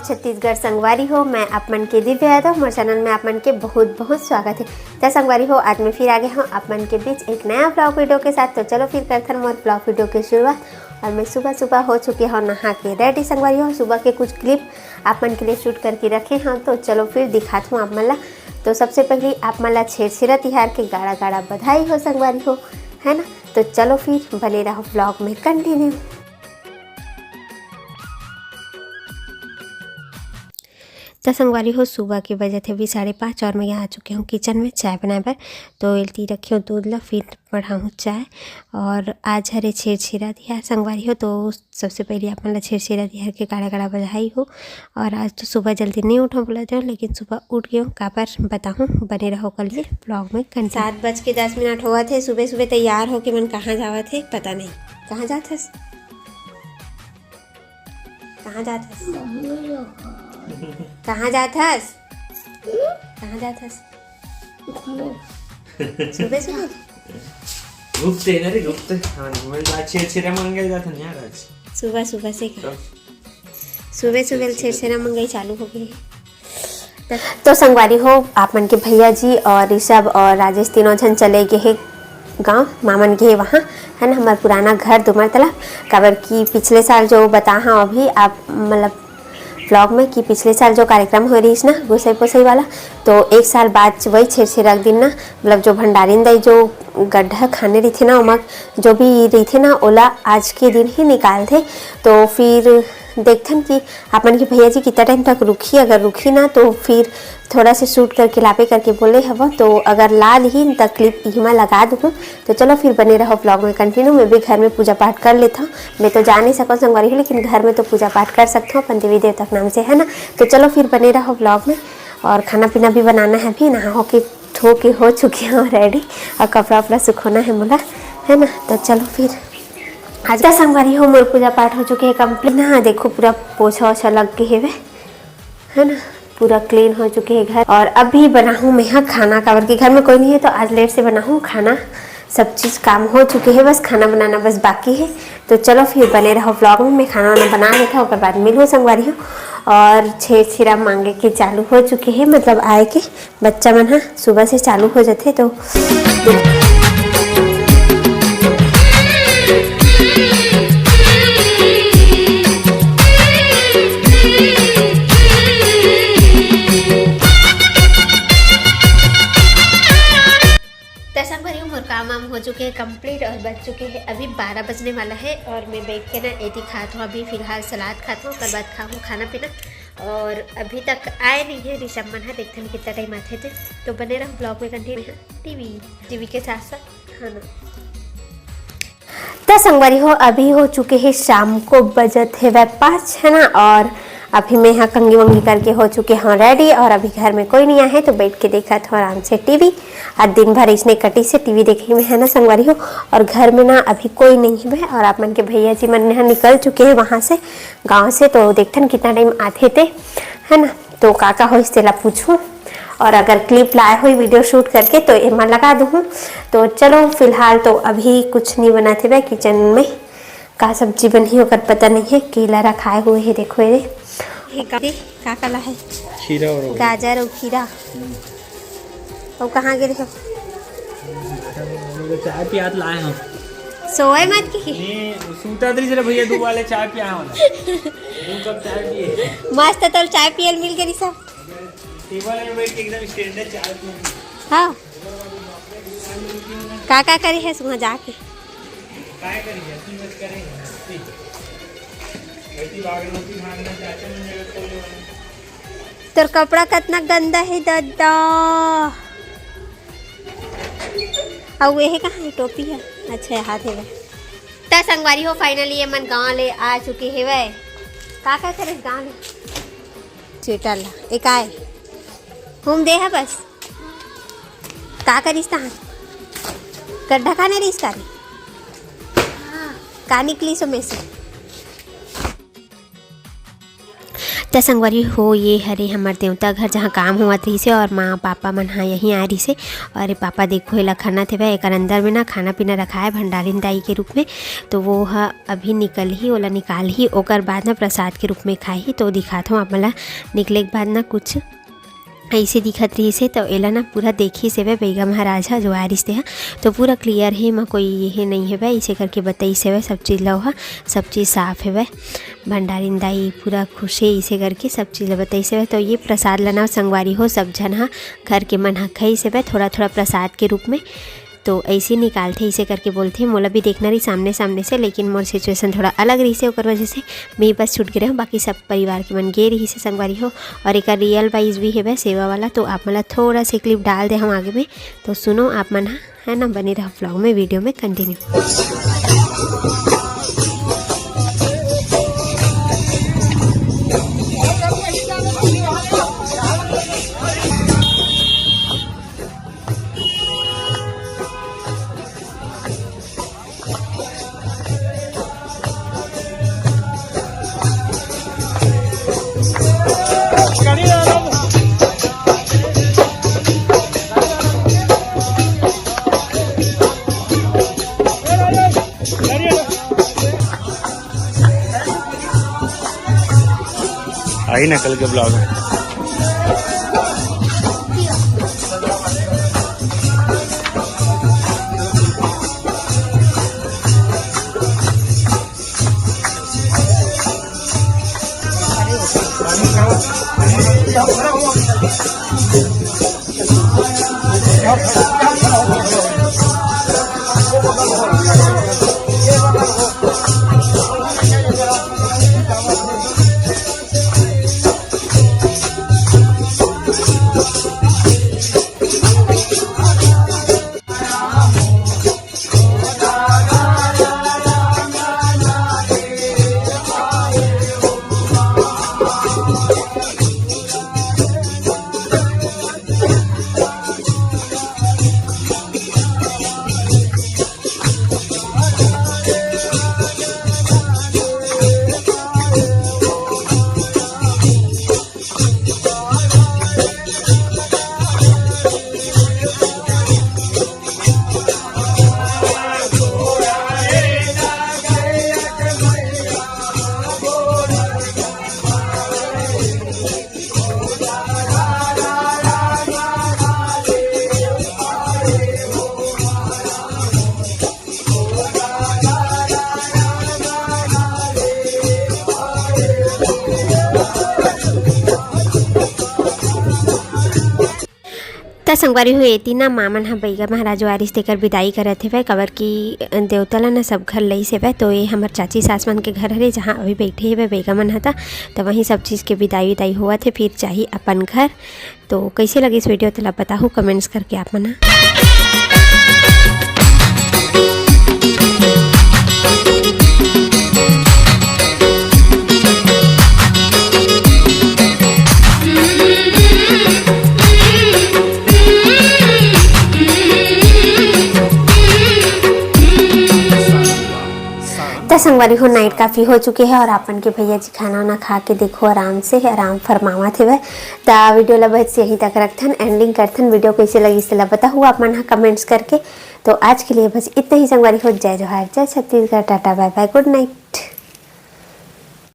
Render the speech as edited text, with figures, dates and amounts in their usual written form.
छत्तीसगढ़ संगवारी हो। मैं आप मन के दिव्य यादव, मोर चैनल में आप मन के बहुत बहुत स्वागत है। तो संगवारी हो, आज मैं फिर आ गया हूँ आप मन के बीच एक नया ब्लॉग वीडियो के साथ। तो चलो फिर करते हैं मोर ब्लॉग वीडियो की शुरुआत। और मैं सुबह सुबह हो चुकी हूँ नहा के रेडी। संगवारी हो, सुबह के कुछ क्लिप आप मन के लिए शूट करके रखे हैं, तो चलो फिर दिखाती हूँ आप मन ला। तो सबसे पहले आप मन ला छेरछेरा तिहार के गाड़ा गाड़ा बधाई हो संगवारी हो, है ना। तो चलो फिर बने रहो ब्लॉग में कंटिन्यू। तो संगवारी हो, सुबह के बजे थे अभी 5:30 और मैं यहाँ आ चुकी हूँ किचन में चाय बनाए पर। तो एलती रखी हूँ दूध ला, फिर बढ़ा हूँ चाय। और आज हरे छेरछेरा तिहार संगवारी हो, तो सबसे पहले आप मतलब छेरछेरा तिहार के गाड़ा गाड़ा बधाई हो। और आज तो सुबह जल्दी नहीं उठा बोला जाओ, लेकिन सुबह उठ गई हूँ। का पर बताऊँ, बने रहो कल ये ब्लॉग में। 7:10 हुआ थे। सुबह सुबह तैयार हो के मन कहाँ जावा थे पता नहीं। कहाँ जाते कहाँ जाथस कहाँ जाथस सुबह सुबह रुकते ना रे, रुकते। हाँ, मोबाइल छेरछेरा मंगल जाता नहीं यार आज। सुबह सुबह से सुबह सुबह छेरछेरा मंगाई चालू हो गई। तो संगवारी हो, आप मन के भैया जी और ऋषभ और राजेश तीनों जन चले गए हैं गाँव मामन के वहाँ, है ना। हमारा पुराना घर डुमरतला काबर की पिछले साल जो बता हाँ अभी आप मतलब ब्लॉग में कि पिछले साल जो कार्यक्रम हो रही ना गोसाई पोसाई वाला, तो एक साल बाद वही छेरछेरा दिन ना मतलब जो भंडारीन दाई जो गड्ढा खाने रही थे ना, उमा जो भी रही थे ना ओला आज के दिन ही निकाल थे। तो फिर देखते कि आप मन के भैया जी कितना टाइम तक रुकी, अगर रुकी ना तो फिर थोड़ा से शूट करके लापे करके बोले हवा। तो अगर ला ली तो क्लिप इमा लगा दूँ। तो चलो फिर बने रहो ब्लॉग में कंटिन्यू। मैं भी घर में पूजा पाठ कर लेता हूँ। मैं तो जा नहीं सकूँ संगवारी हूँ, लेकिन घर में तो पूजा पाठ कर सकता हूँ अपन देवी देवता के नाम से, है ना। तो चलो फिर बने रहो ब्लॉग में। और खाना पीना भी बनाना है, भी नहा धो के हो चुकी हूँ रेडी। और कपड़ा वपड़ा सुखाना है बोला, है ना। तो चलो फिर आज का संगवारी हो, मोर पूजा पाठ हो चुके हैं कंप्लीट ना। देखो पूरा पोछा ओछा लग गए है ना, पूरा क्लीन हो चुके हैं घर। और अभी बना हूँ मैं यहाँ खाना, काबर के घर में कोई नहीं है तो आज लेट से बना हूँ खाना। सब चीज़ काम हो चुके हैं, बस खाना बनाना बस बाकी है। तो चलो फिर बने रहो ब्लॉग में। मैं खाना वाना बना लेता हूँ, उसके बाद मिलूँ संगवारी हो। और छेरछेरा मांगे के चालू हो चुके हैं, मतलब आए के बच्चा मन हाँ सुबह से चालू हो जाते। तो काम वाम हो चुके हैं कंप्लीट और बज चुके हैं अभी 12 बजने वाला है। और मैं बैठ के ना एटी खाता हूँ, अभी फिलहाल सलाद खाता हूँ, उसके बाद खाऊँ खाना पीना। और अभी तक आए नहीं है ऋषभ मन है, देखते हैं कितना टाइम आते थे। तो बने रहो ब्लॉग में कंटिन्यू। टीवी के साथ साथ खाना। तो संगवारी हो, अभी हो चुके हैं शाम को बजट है 5, है ना। और अभी मैं यहाँ कंगी वंगी करके हो चुके हैं रेडी। और अभी घर में कोई नहीं आया है, तो बैठ के देखा था आराम से टीवी। आज दिन भर इसने कटी से टीवी देखे में, है ना संगवारी हो। और घर में ना अभी कोई नहीं है। और आप मन के भैया जी मन यहाँ निकल चुके हैं वहाँ से गाँव से। तो देखते हैं कितना टाइम आते थे, है ना। तो काका हो इससे ला पूछूँ, और अगर क्लिप लाए हुई वीडियो शूट करके तो एमा लगा दूँ। तो चलो फिलहाल तो अभी कुछ नहीं बनाते भाई किचन में। का सब्जी बनी होकर पता नहीं है, केला रखाए हुए है देखो ये का काला है, खीरा और गाजर और खीरा। और कहाँ गए देखो चाय पियात लाए हम। सोए मत की सूता दरी जरा भैया दो वाले चाय पिया हम। दो कप चाय पिए मस्त। तो चाय पियल मिल गई सब टेबल में बैठ के एकदम स्टैंडर्ड चाय पिए। हाँ का करे है वहाँ जाके काय करी ऐसी मत करे ऐसी बागनोती भागना चाचा ने जगह खोले वाला। तेरा कपड़ा कितना गंदा है दादा। और ये कहाँ है टोपी है, अच्छा हाथ है। तो संगवारी हो, फाइनली ये मन गाँव ले आ चुके हैं वह। का करे गाँव ले स्वेटर ला एक आए घूम दे है बस। का करिस तहाँ गड्ढा खाने रही इसका का निकली सो में से। त संगवारी हो ये हरे हमार देवता घर जहाँ काम होवत रही से और माँ पापा मन हाँ यहीं आ रही से। और पापा देखो एला खाना थे एक अंदर में ना खाना पीना रखा है भंडारिन दाई के रूप में। तो वो हा अभी निकल ही ओला निकाल ही ओकर बाद ना प्रसाद के रूप में खाई ही। तो दिखात हूँ आप मला निकले के बाद ना कुछ ऐसे दिखत रही से। तो एला ना पूरा देखी से वह बैगा महाराज हा जो आ रही है तो पूरा क्लियर है माँ कोई ये नहीं है वह इसे करके बताई से वह सब चीज़ लो हा सब चीज़ साफ़ है वह भंडारिन दाई पूरा खुश है इसे करके सब चीज़ बताई से वह। तो ये प्रसाद लाना संगवारी हो सब जन हा घर के मन हा खाई से वह थोड़ा थोड़ा प्रसाद के रूप में। तो ऐसे निकालते इसे करके बोलते मोला भी देखना रही सामने सामने से, लेकिन मोर सिचुएशन थोड़ा अलग रही से ओकर वजह से मैं बस छूट गए हूँ। बाकी सब परिवार के मन गे रही से संगवारी हो। और एक रियल वाइज भी है वह सेवा वाला। तो आप मला थोड़ा सा क्लिप डाल दे हम आगे में तो सुनो आप मन है ना बने रहो व्लॉग में वीडियो में कंटिन्यू। आई ना कल के ब्लॉग में। संगवारी हुई तीना मामन हा बैगा महाराज वारिस देकर विदाई करत हे वह कबर की देवतला ना सब घर लई से वह। तो ये हमार चाची सास मन के घर हरे जहाँ अभी बैठे हे वह बैगा मन हता। तो वहीं सब चीज़ के विदाई हुआ थे फिर चाहिए अपन घर। तो कैसे लगी इस वीडियो तो बताओ कमेंट्स करके आप मना। संगवारी हो नाइट काफ़ी हो चुके हैं और अपन के भैया जी खाना वाना खा के देखो आराम से आराम फरमावा थे वह। तो वीडियो ला बस यहीं तक रखथन एंडिंग करथन। वीडियो कैसे लगी इससे बताओ आप मन कमेंट्स करके। तो आज के लिए बस इतना ही संगवारी हो। जय जोहार जय Chhattisgarh tata bye bye good night.